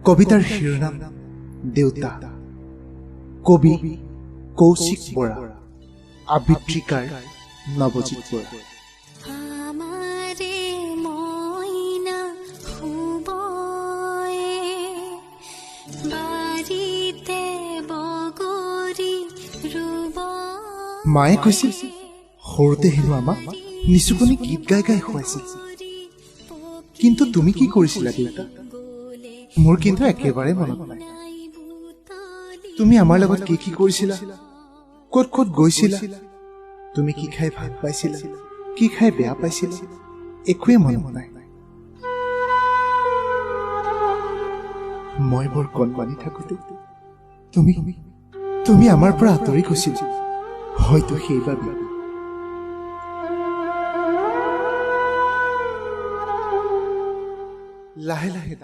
কবিতাৰ শিৰোনাম দেউতা, কবি কৌশিক বৰা, আবৃত্তিকাৰ নৱজিৎ বৰা। মায়ে কৈছিল সৰুতে হেনো আমাক নিচুকনি গীত গাই গাই খুৱাইছিল। কিন্তু তুমি কি কৰিছিলা দেউতা? মোৰ কিন্তু একেবাৰে মনত নাই। তুমি আমাৰ লগত কি কি কৰিছিলা, ক'ত ক'ত গৈছিলা, তুমি কি খাই ভাল পাইছিলা, কি খাই বেয়া পাইছিলা, একোৱে মনত নাই। মই বৰ কণমানি থাকোঁতে তুমি আমাৰ পৰা আঁতৰি গৈছিলা, হয়তো সেইবাবে। লাহে লাহে